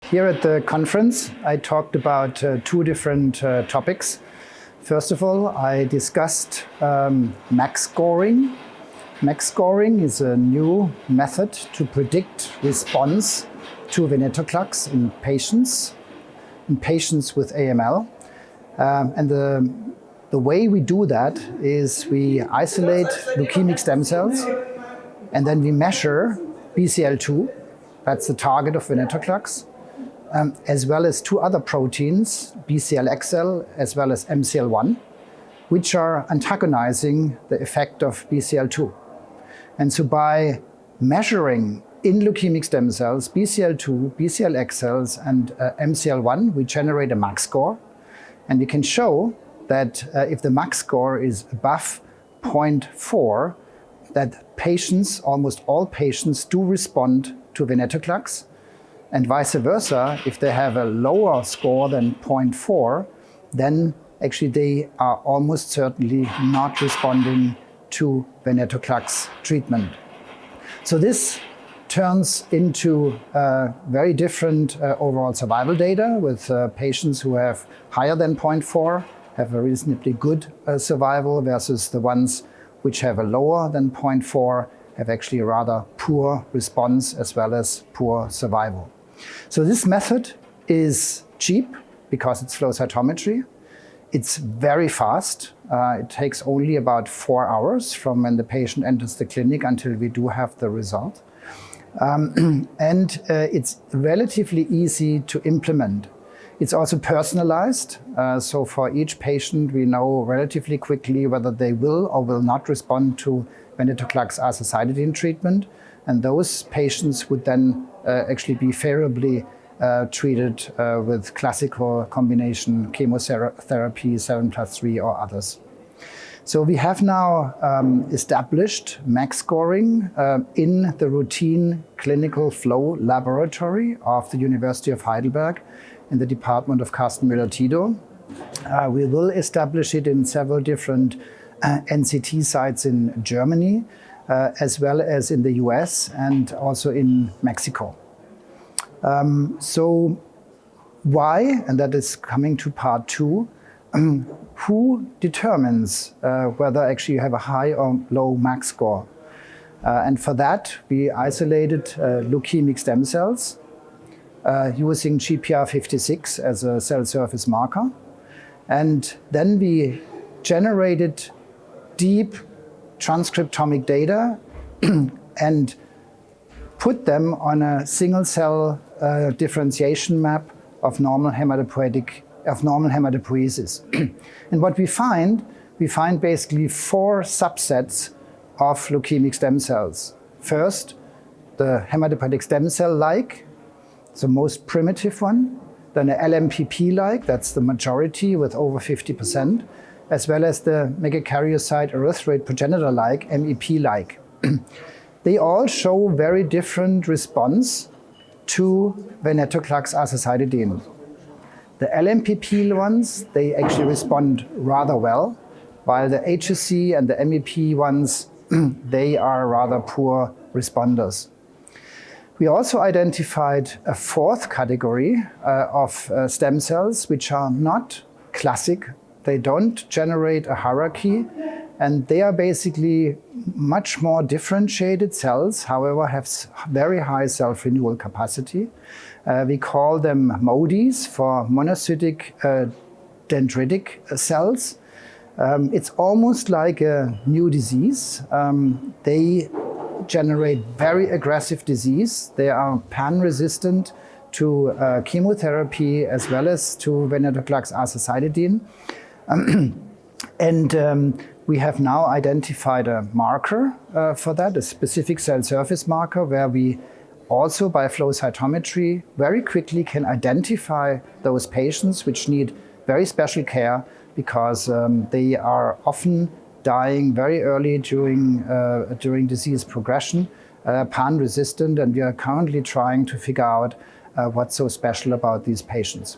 Here at the conference, I talked about two different topics. First of all, I discussed MAC scoring. MAC scoring is a new method to predict response to Venetoclax in patients with AML. And the way we do that is we isolate leukemic stem cells and then we measure BCL2, that's the target of Venetoclax, as well as two other proteins, BCL-XL as well as MCL1, which are antagonizing the effect of BCL2. And so by measuring in leukemic stem cells BCL2, BCL-XLs, and MCL1, we generate a MAC score. And we can show that if the MAC score is above 0.4, that patients, almost all patients, do respond to Venetoclax. And vice versa, if they have a lower score than 0.4, then actually they are almost certainly not responding to Venetoclax treatment. So this turns into very different overall survival data with patients who have higher than 0.4, have a reasonably good survival, versus the ones which have a lower than 0.4, have actually a rather poor response as well as poor survival. So this method is cheap because it's flow cytometry. It's very fast. It takes only about 4 hours from when the patient enters the clinic until we do have the result. It's relatively easy to implement. It's also personalized. So for each patient, we know relatively quickly whether they will or will not respond to Venetoclax Azacitidine treatment. And those patients would then actually be favorably treated with classical combination chemotherapy, 7+3 or others. So we have now established MAC scoring in the routine clinical flow laboratory of the University of Heidelberg in the Department of Carsten Müller-Tito. We will establish it in several different NCT sites in Germany, as well as in the US and also in Mexico. So why, and that is coming to part two, who determines whether actually you have a high or low MAC score? And for that, we isolated leukemic stem cells using GPR56 as a cell surface marker. And then we generated deep transcriptomic data and put them on a single cell differentiation map of normal hematopoiesis. And what we find basically 4 subsets of leukemic stem cells. First, the hematopoietic stem cell-like, the most primitive one. Then the LMPP-like, that's the majority with over 50%, as well as the megakaryocyte erythroid progenitor-like, MEP-like. They all show very different response to Venetoclax Azacitidine. The LMPP ones, they actually respond rather well, while the HSC and the MEP ones, they are rather poor responders. We also identified a 4th category of stem cells, which are not classic. They don't generate a hierarchy, and they are basically much more differentiated cells, however, have very high self-renewal capacity. We call them MODIs, for monocytic dendritic cells. It's almost like a new disease. They generate very aggressive disease. They are pan-resistant to chemotherapy as well as to Venetoclax Azacitidine. We have now identified a marker for that, a specific cell surface marker, where we also by flow cytometry very quickly can identify those patients which need very special care because they are often dying very early during disease progression, pan-resistant, and we are currently trying to figure out what's so special about these patients.